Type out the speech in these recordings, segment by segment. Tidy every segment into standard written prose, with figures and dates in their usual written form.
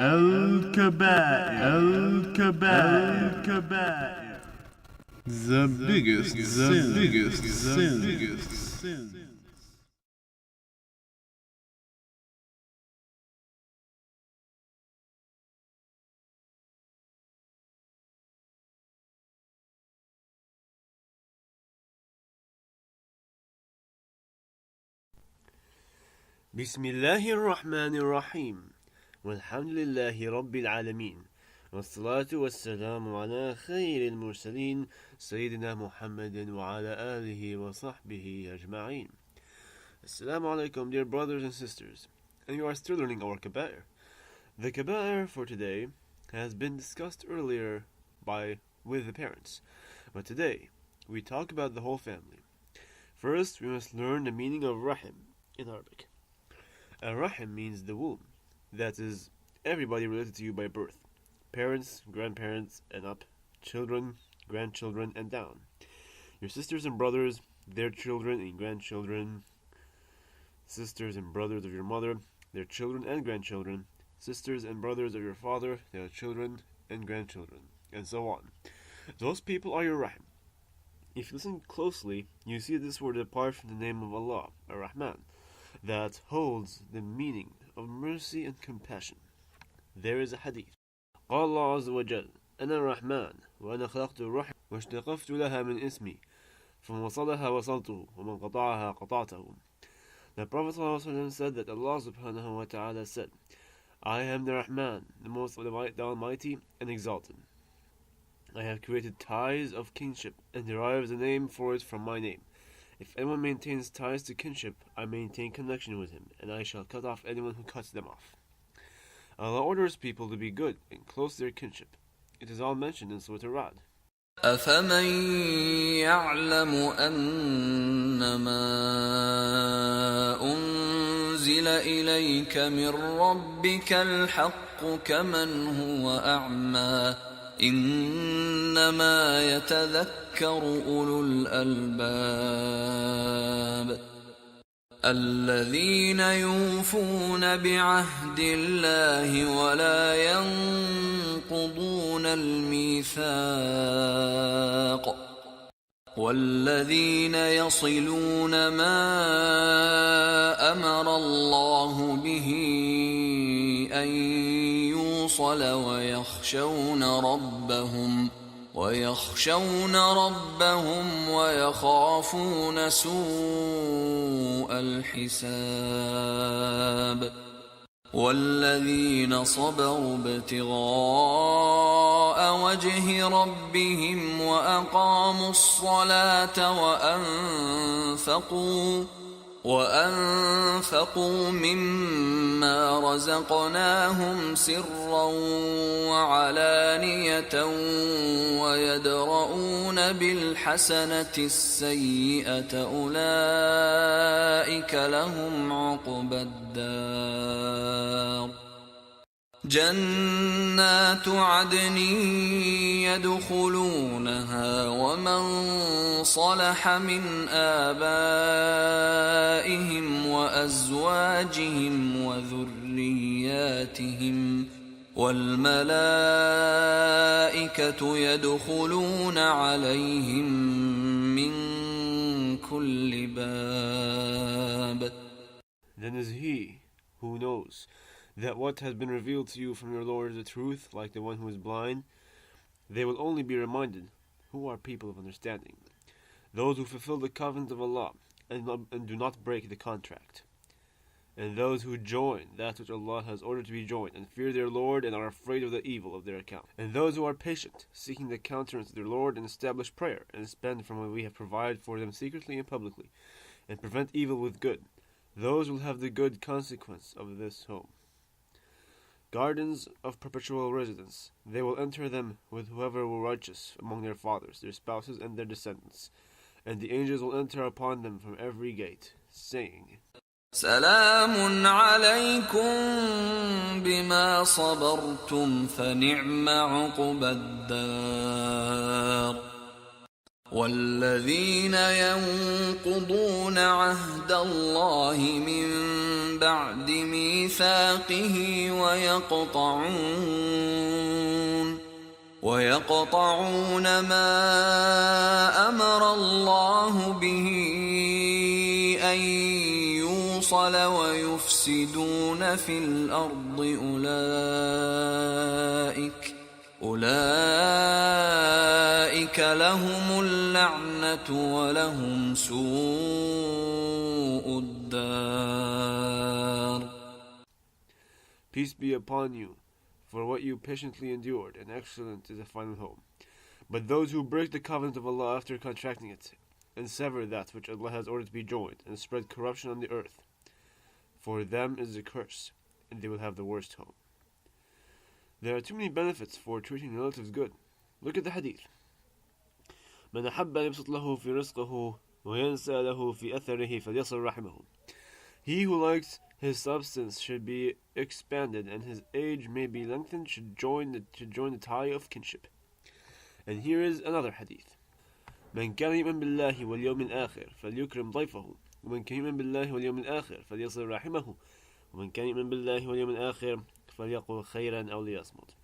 Alkaba'er. The biggest sin. بسم الله الرحمن الرحيم والحمد لله رب العالمين والصلاة والسلام على خير المرسلين سيدنا محمد وعلى آله وصحبه أجمعين. Assalamu alaikum, dear brothers and sisters, and you are still learning our Alkaba'er. The Kaba'er for today has been discussed earlier with the parents, but today we talk about the whole family. First, we must learn the meaning of Rahim in Arabic. Rahim means the womb, that is, everybody related to you by birth. Parents, grandparents, and up. Children, grandchildren, and down. Your sisters and brothers, their children and grandchildren. Sisters and brothers of your mother, their children and grandchildren. Sisters and brothers of your father, their children and grandchildren. And so on. Those people are your Rahim. If you listen closely, you see this word apart from the name of Allah, Ar-Rahman, that holds the meaning of mercy and compassion. There is a hadith. قال الله عز وجل أنا الرحمن وأنا خلقت الرحم واشتقفت لها من اسمي فمن وصلها وصلته ومن قطعها قطعته. The Prophet ﷺ said that Allah subhanahu wa ta'ala said, I am the Rahman, the most the Almighty and Exalted. I have created ties of kinship and derived the name for it from my name. If anyone maintains ties to kinship, I maintain connection with him, and I shall cut off anyone who cuts them off. Allah orders people to be good and close their kinship. It is all mentioned in Surah Ar-Ra'd. أفمن يعلم أنما أنزل إليك من ربك الحق كمن هو أعمى إنما يتذكر أولو الألباب الذين يوفون بعهد الله ولا ينقضون الميثاق والذين يصلون ما أمر الله به أن يوصل ويخشون ربهم ويخافون سوء الحساب والذين صبروا ابتغاء وجه ربهم وأقاموا الصلاة وأنفقوا مما رزقناهم سرا وعلانية ويدرؤون بالحسنة السيئة أولئك لهم عقبى الدار جنات عدن يدخلونها ومن صلح من آبائهم وأزواجهم وذرياتهم والملائكة يدخلون عليهم من كل باب. Then is he who knows that what has been revealed to you from your Lord is the truth, like the one who is blind. They will only be reminded who are people of understanding, those who fulfill the covenant of Allah and do not break the contract, and those who join that which Allah has ordered to be joined and fear their Lord and are afraid of the evil of their account, and those who are patient, seeking the countenance of their Lord and establish prayer and spend from what we have provided for them secretly and publicly, and prevent evil with good. Those will have the good consequence of this home. Gardens of perpetual residence. They will enter them with whoever were righteous among their fathers, their spouses, and their descendants. And the angels will enter upon them from every gate, saying, سلام عليكم بما صبرتم فنعم عقبى الدار والذين ينقضون عهد الله من بعد ميثاقه ويقطعون ما أمر الله به أن يوصل ويفسدون في الأرض أولئك لهم اللعنة ولهم سوء الدار. Peace be upon you for what you patiently endured, and excellent is the final home. But those who break the covenant of Allah after contracting it, and sever that which Allah has ordered to be joined, and spread corruption on the earth, for them is the curse, and they will have the worst home. There are too many benefits for treating relatives good. Look at the hadith. من أحب أن يبسط له في رزقه وينسى له في أثره فليصل رحمه. He who likes his substance should be expanded, and his age may be lengthened, should join the tie of kinship. And here is another hadith. من كان يؤمن بالله واليوم الآخر فليكرم ضيفه ومن كان يؤمن بالله واليوم الآخر فليصل رحمه ومن كان يؤمن بالله واليوم الآخر فليقل خيرا أو ليصمت.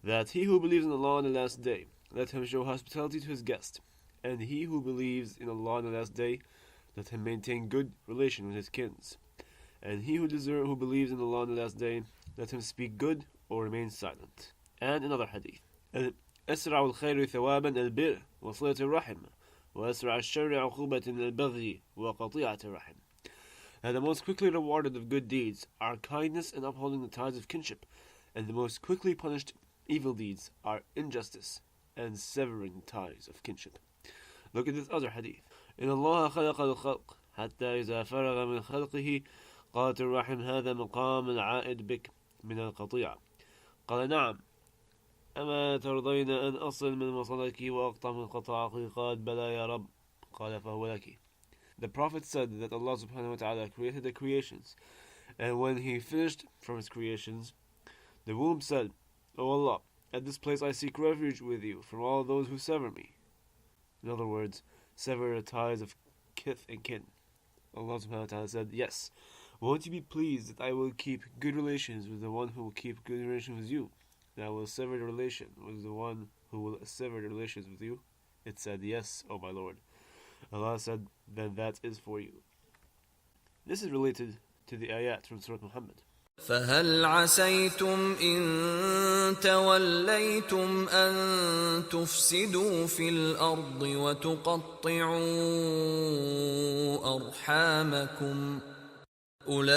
That he who believes in Allah on the last day, let him show hospitality to his guest, and he who believes in Allah on the last day, let him maintain good relation with his kins. And he who believes in Allah on the last day, let him speak good or remain silent. And another hadith. أسرع الخير ثوابا البر وصلة الرحم وأسرع الشر عقوبة البغي وقطيعة الرحم. And the most quickly rewarded of good deeds are kindness and upholding the ties of kinship, and the most quickly punished evil deeds are injustice and severing ties of kinship. Look at this other hadith. إن الله خلق الخلق حتى إذا فرغ من خلقه قالت الرحم هذا مقام العائد بك من القطيعة. قال نعم أما ترضين أن أصل من وصلك وأقطع من قطعك؟ قالت بلى يا رب. قال فهو لك. The Prophet said that Allah subhanahu wa ta'ala created the creations, and when he finished from his creations, the womb said, O Allah, at this place I seek refuge with you from all those who sever me. In other words, sever the ties of kith and kin. Allah subhanahu wa ta'ala said, yes, won't you be pleased that I will keep good relations with the one who will keep good relations with you, and I will sever the relation with the one who will sever the relations with you? It said, yes, O my Lord. Allah said, then that is for you. This is related to the ayat from Surah Muhammad. فهل عسيتم إن توليتم أن تفسدوا في الأرض وتقطعوا أرحامكم أولئك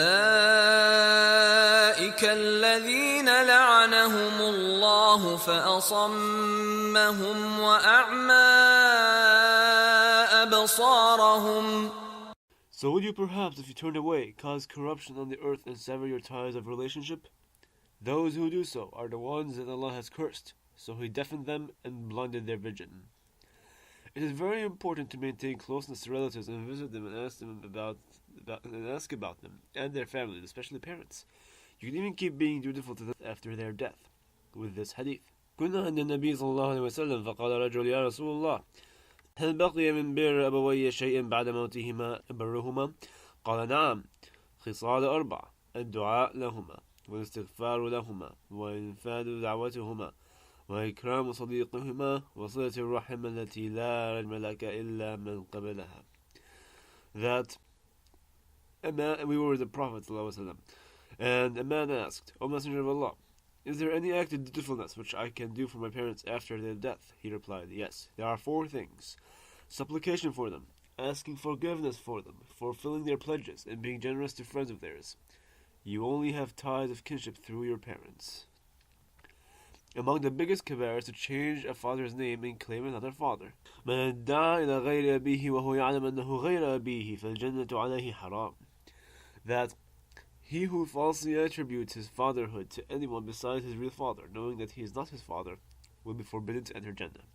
الذين لعنهم الله فأصمهم وأعمى أبصارهم. So would you perhaps, if you turn away, cause corruption on the earth and sever your ties of relationship? Those who do so are the ones that Allah has cursed, so He deafened them and blinded their vision. It is very important to maintain closeness to relatives and visit them and ask about them and their families, especially parents. You can even keep being dutiful to them after their death. With this hadith. كنا عند النبي صلى الله عليه وسلم فقال رجل يا رسول الله هل بقي من بر أبوي شيء بعد موتهما برهما؟ قال نعم خصال 4 الدعاء لهما والاستغفار لهما وإنفاذ دعوتهما وإكرام صديقهما وصلة الرحم التي لا رجم لك إلا من قبلها. That we were with the Prophet ﷺ, and a man asked, O Messenger of Allah, is there any act of dutifulness which I can do for my parents after their death? He replied, yes, there are 4 things: supplication for them, asking forgiveness for them, fulfilling their pledges, and being generous to friends of theirs. You only have ties of kinship through your parents. Among the biggest kaba'er is to change a father's name and claim another father. من ادعى إلى غير أبيه وهو يعلم أنه غير أبيه فالجنة عليه حرام. That he who falsely attributes his fatherhood to anyone besides his real father, knowing that he is not his father, will be forbidden to enter Jannah.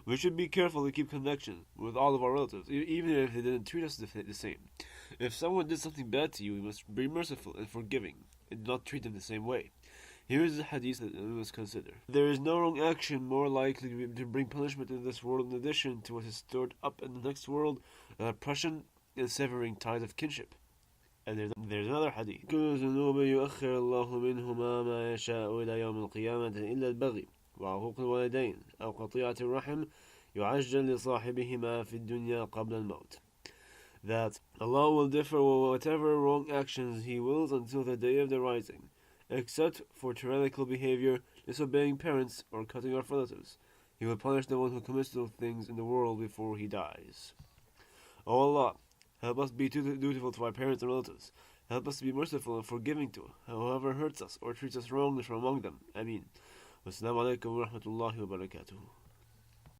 We should be careful to keep connection with all of our relatives, even if they didn't treat us the same. If someone did something bad to you, we must be merciful and forgiving, and not treat them the same way. Here is the hadith that we must consider. There is no wrong action more likely to bring punishment in this world in addition to what is stored up in the next world than oppression and severing ties of kinship. And there's another hadith. كل ذنوب يؤخر الله منهما ما يشاء إلى يوم القيامة إلا البغي وعقوق الوالدين أو قطيعة الرحم يعجل لصاحبهما في الدنيا قبل الموت. That Allah will differ whatever wrong actions He wills until the day of the rising, except for tyrannical behavior, disobeying parents, or cutting off relatives. He will punish the one who commits those things in the world before he dies. O Allah, help us be dutiful to our parents and relatives. Help us to be merciful and forgiving to whoever hurts us or treats us wrongly from among them. Ameen. Wassalamu alaikum wa rahmatullahi wa barakatuh.